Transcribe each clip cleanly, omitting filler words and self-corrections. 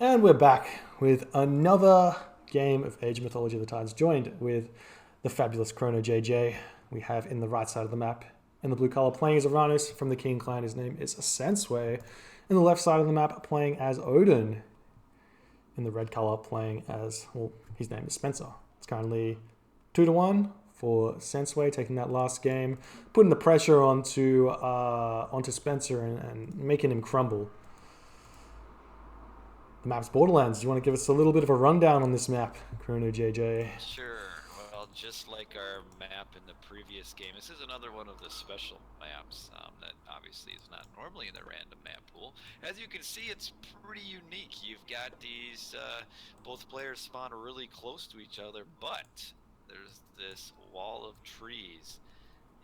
And we're back with another game of Age of Mythology of the Tides, joined with the fabulous ChronoJJ. We have in the right side of the map, in the blue color, playing as Oranos from the King clan. His name is Sensway. In the left side of the map, playing as Odin. In the red color, playing as, well, his name is Spencer. It's currently 2-1 for Sensway, taking that last game, putting the pressure onto Spencer and making him crumble. The map's Borderlands. Do you want to give us a little bit of a rundown on this map, ChronoJJ? Sure. Well, just like our map in the previous game, this is another one of the special maps that obviously is not normally in the random map pool. As you can see, it's pretty unique. You've got these, both players spawn really close to each other, but there's this wall of trees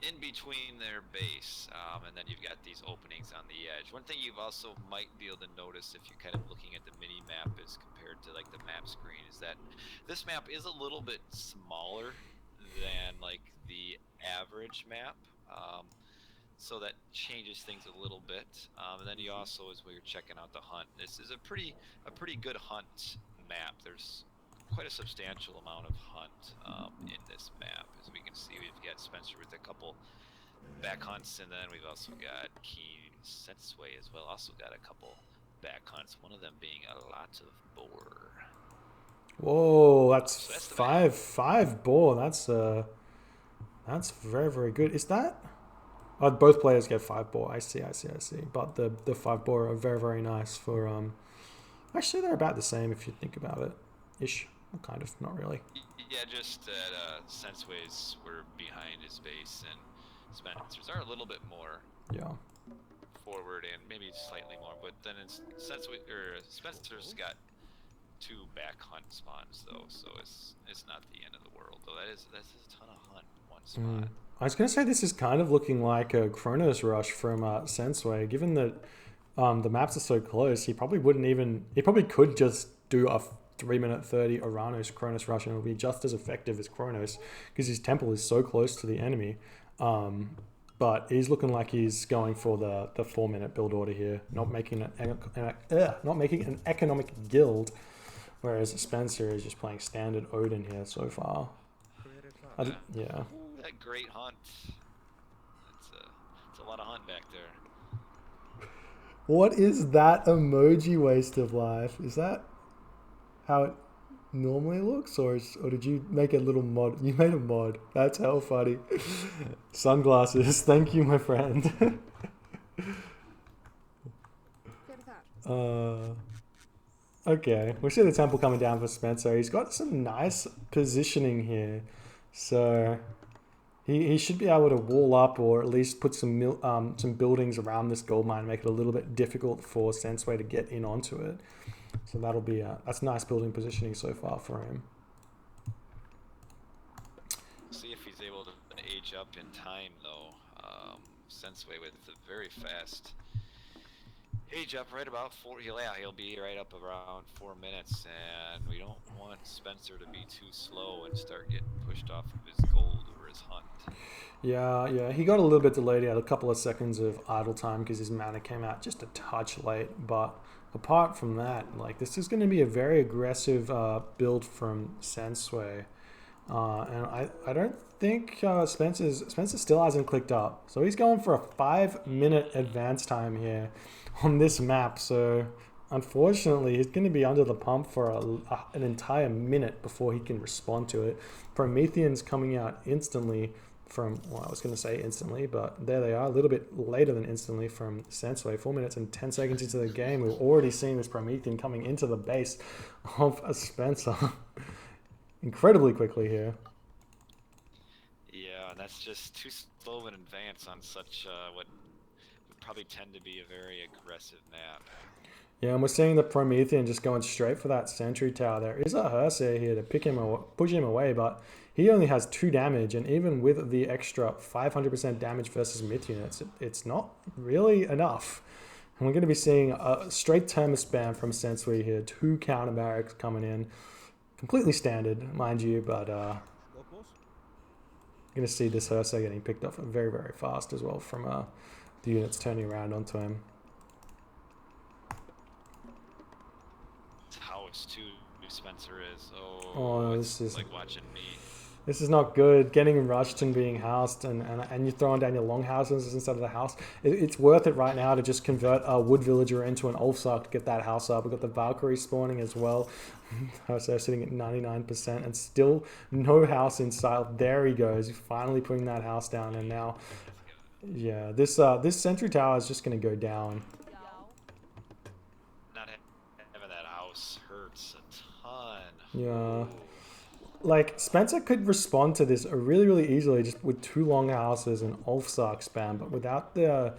in between their base, and then you've got these openings on the edge. One thing you've also might be able to notice if you're kind of looking at the mini map is compared to like the map screen is that this map is a little bit smaller than like the average map, so that changes things a little bit. And then you also, as we were checking out the hunt, this is a pretty good hunt map. There's quite a substantial amount of hunt in this map. As we can see, we've got Spencer with a couple back hunts, and then we've also got Keen Sensway as well. Also got a couple back hunts, one of them being a lot of boar. Whoa, that's So that's the map. five boar. That's very, very good. Is that? Oh, both players get 5 boar. I see. But the 5 boar are very, very nice for Actually, they're about the same if you think about it, ish. Kind of, not really. Yeah, just that Sensways were behind his base, and Spencer's are a little bit more Yeah. forward and maybe slightly more, but then it's Spencer's got two back hunt spawns though, so it's not the end of the world though. That's a ton of hunt one Mm. spot. I was going to say this is kind of looking like a Chronos rush from Sensway. Given that the maps are so close, he probably wouldn't even. He probably could just do a 3 minute 30 Oranos Chronos rush and it'll be just as effective as Chronos because his temple is so close to the enemy. Um, but he's looking like he's going for the 4 minute build order here, not making an economic guild, whereas Spencer is just playing standard Odin here so far. Yeah. Yeah. Ooh, that great hunt. It's a lot of hunt back there. What is that emoji waste of life? Is that how it normally looks, or did you make a little mod? You made a mod. That's hell funny. Sunglasses. Thank you, my friend. uh, okay, we see the temple coming down for Spencer. He's got some nice positioning here, so he should be able to wall up or at least put some buildings around this gold mine, make it a little bit difficult for Sensway to get in onto it. So that's nice building positioning so far for him. See if he's able to age up in time though. Senseway with a very fast age up, right about 4. He'll be right up around 4 minutes, and we don't want Spencer to be too slow and start getting pushed off of his gold or his hunt. Yeah. He got a little bit delayed. He had a couple of seconds of idle time because his mana came out just a touch late. But apart from that, like this is going to be a very aggressive build from Sensway. And I don't think Spencer still hasn't clicked up. So he's going for a 5 minute advance time here on this map. So unfortunately, he's going to be under the pump for an entire minute before he can respond to it. Promethean's coming out instantly from, well, I was going to say instantly, but there they are, a little bit later than instantly from Sensway. 4 minutes and 10 seconds into the game, we've already seen this Promethean coming into the base of a Spencer incredibly quickly here. Yeah, and that's just too slow an advance on such what would probably tend to be a very aggressive map. Yeah, and we're seeing the Promethean just going straight for that sentry tower. There is a Hersey here to push him away, but he only has 2 damage, and even with the extra 500% damage versus myth units, it's not really enough. And we're going to be seeing a straight Terminus spam from Sensui here. 2 counter barracks coming in. Completely standard, mind you, but you're going to see this Hersey getting picked up very, very fast as well from the units turning around onto him. house too. Spencer is. Oh, It's this is like watching me. this is not good. Getting rushed and being housed, and you're throwing down your long houses instead of the house. It's worth it right now to just convert a wood villager into an Ulfsark to get that house up. We've got the Valkyrie spawning as well. So they're sitting at 99% and still no house in sight. There he goes, finally putting that house down. And now, yeah, this sentry tower is just going to go down. Not having that house hurts a ton. Yeah. Ooh. Like, Spencer could respond to this really, really easily just with 2 long houses and Ulfsark spam, but without the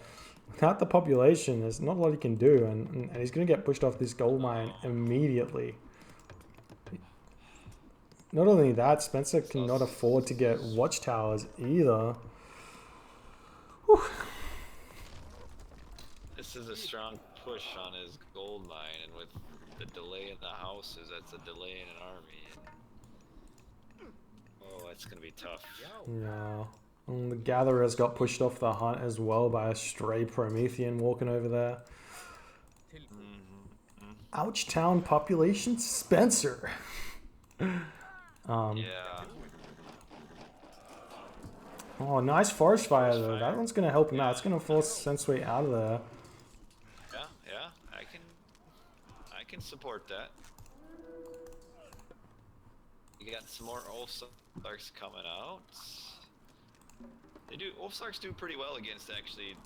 population, there's not a lot he can do, and he's going to get pushed off this gold mine immediately. Not only that, Spencer cannot afford to get watchtowers either. Whew. This is a strong push on his gold mine, and with the delay in the houses, that's a delay in an army. Oh, it's gonna be tough. Yeah. And the Gatherers got pushed off the hunt as well by a stray Promethean walking over there. Ouch town population Spencer. Yeah. Oh, nice forest fire though. That one's gonna help him out. It's gonna force Sensui out of there. Yeah, I can support that. You got some more Ulfsarks coming out. Ulfsarks do pretty well against actually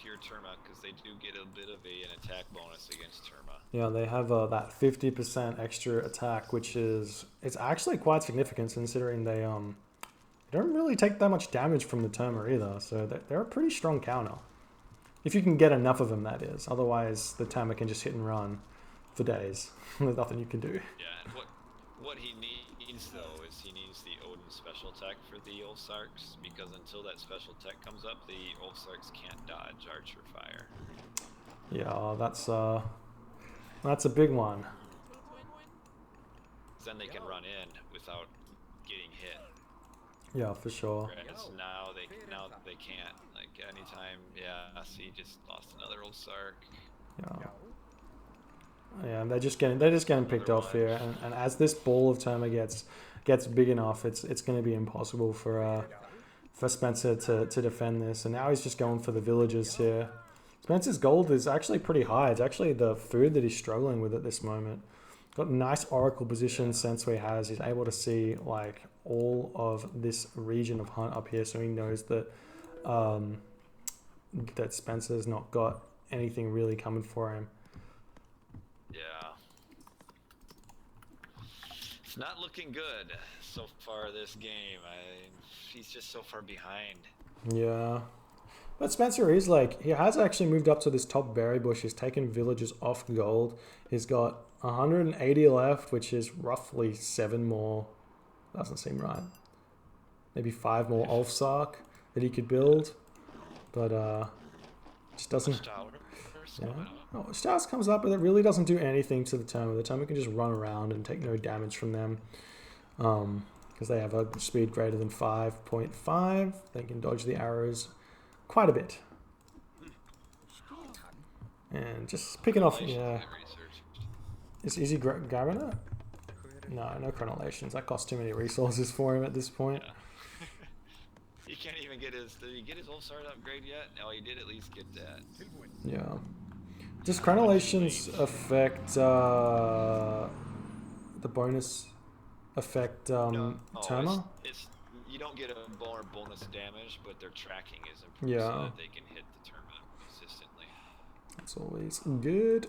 pure Terma, because they do get a bit of an attack bonus against Terma. Yeah, they have that 50% extra attack, which is it's actually quite significant considering they don't really take that much damage from the Terma either. So they're a pretty strong counter. If you can get enough of them, that is. Otherwise, the Terma can just hit and run for days. There's nothing you can do. Yeah, and what he needs though is he needs the Odin special tech for the Ulfsarks, because until that special tech comes up, the Ulfsarks can't dodge Archer Fire. Yeah, that's a big one. Then they can run in without getting hit. Yeah, for sure. Whereas now they can't. Like anytime, yeah. So he just lost another Ulfsark. Yeah. Yeah, they're just getting picked off here, and as this ball of Terma gets big enough, it's going to be impossible for Spencer to defend this. And now he's just going for the villagers here. Spencer's gold is actually pretty high. It's actually the food that he's struggling with at this moment. Got nice oracle position Sensui has. He's able to see like all of this region of hunt up here, so he knows that that Spencer's not got anything really coming for him. Yeah. It's not looking good so far this game. He's just so far behind. Yeah. But Spencer is like, he has actually moved up to this top berry bush. He's taken villagers off gold. He's got 180 left, which is roughly 7 more. Doesn't seem right. Maybe 5 more Ulfsark that he could build. But just doesn't. Yeah. Oh, Stars comes up, but it really doesn't do anything to the Terma. The Terma can just run around and take no damage from them. Because they have a speed greater than 5.5. They can dodge the arrows quite a bit. And just picking off, yeah. Is he grabbing it? No chronolations. That costs too many resources for him at this point. Yeah. He can't even get his. Did he get his Ulfsark upgrade yet? No, he did at least get that. Yeah. Does chronolations affect the bonus affect Terma? You don't get a more bonus damage, but their tracking is improved so that they can hit the Terma consistently. That's always good.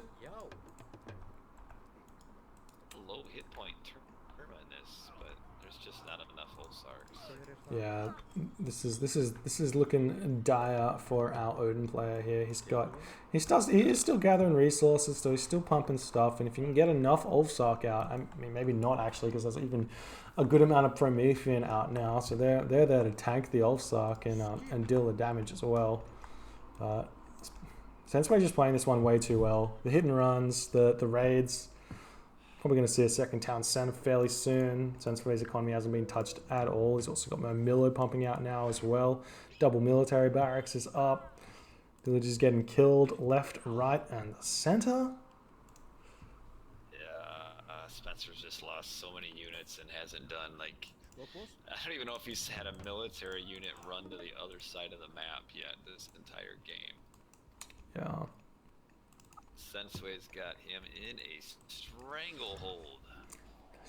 Low hit point Terma in this, but there's just not enough Ulfsarks. Yeah, this is looking dire for our Odin player here. He is still gathering resources, so he's still pumping stuff. And if you can get enough Ulfsark out, I mean maybe not actually, because there's even a good amount of Promethean out now, so they're there to tank the Ulfsark and deal the damage as well. Sensei's just playing this one way too well. The hit and runs, the raids. Probably going to see a second town center fairly soon. Sensei's economy hasn't been touched at all. He's also got Milo pumping out now as well. Double military barracks is up. Villagers getting killed left, right, and center. Yeah. Spencer's just lost so many units and hasn't done, like, I don't even know if he's had a military unit run to the other side of the map yet this entire game. Yeah. Sensui's got him in a stranglehold.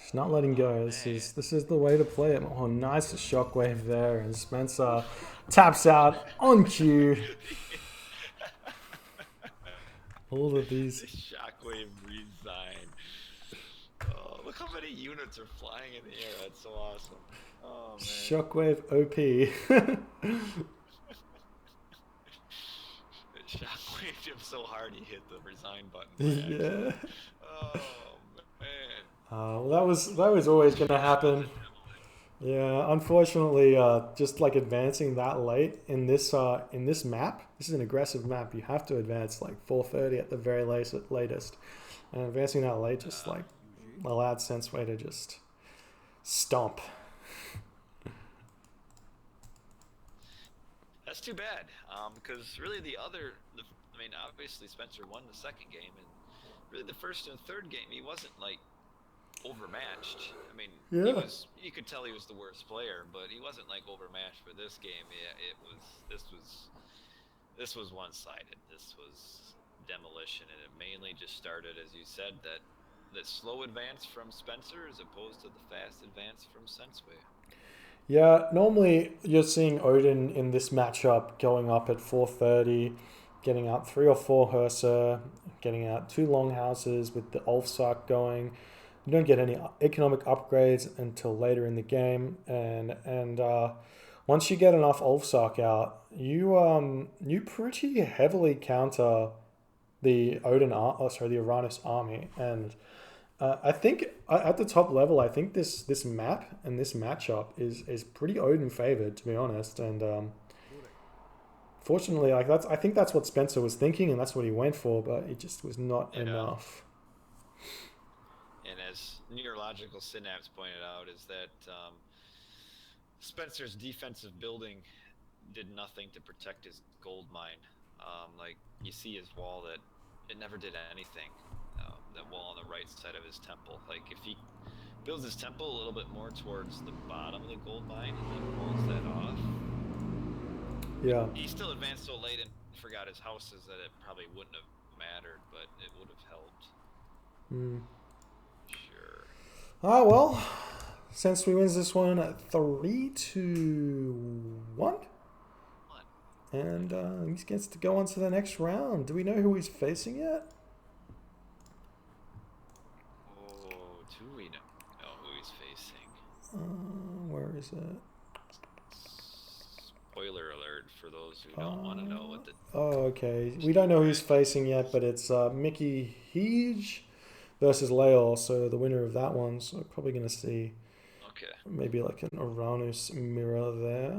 He's not letting go. This is the way to play it. Oh, nice shockwave there, and Spencer taps out on cue. All of these. The shockwave resign. Oh, look how many units are flying in the air. That's so awesome. Oh, man. Shockwave OP. Shockwaved him so hard he hit the resign button. Yeah. Oh, man. Well, that was always going to happen. Yeah, unfortunately, just like advancing that late in this map, this is an aggressive map. You have to advance like 4:30 at the very latest, and advancing that late just like allowed Sensei to just stomp. That's too bad, because really I mean, obviously Spencer won the second game, and really the first and third game he wasn't like overmatched. I mean, Yeah. you could tell he was the worst player, but he wasn't like overmatched for this game. Yeah, this was one-sided. This was demolition, and it mainly just started, as you said, that slow advance from Spencer as opposed to the fast advance from Sensui. Yeah, normally you're seeing Odin in this matchup going up at 4:30, getting out 3 or 4 Hersa, getting out 2 longhouses with the Ulfsark going. You don't get any economic upgrades until later in the game, and once you get enough Ulfsark out, you pretty heavily counter the the Oranos army, and I think at the top level, I think this map and this matchup is pretty Odin favored, to be honest. And fortunately, like I think that's what Spencer was thinking, and that's what he went for, but it just was not enough. And as Neurological Synapse pointed out, is that Spencer's defensive building did nothing to protect his gold mine. Like you see his wall that it never did anything. That wall on the right side of his temple. Like if he builds his temple a little bit more towards the bottom of the gold mine and then pulls that off. Yeah. He still advanced so late and forgot his houses that it probably wouldn't have mattered, but it would have helped. Sure. Ah, well, since we wins this one at 3-1. And he gets to go on to the next round. Do we know who he's facing yet? Oh, do we know who he's facing? Where is it? Spoiler alert for those who don't want to know what the... Oh, okay. We don't know who he's facing yet, but it's Mickey Heege versus Leol, so the winner of that one. So we're probably going to see maybe like an Oranos mirror there.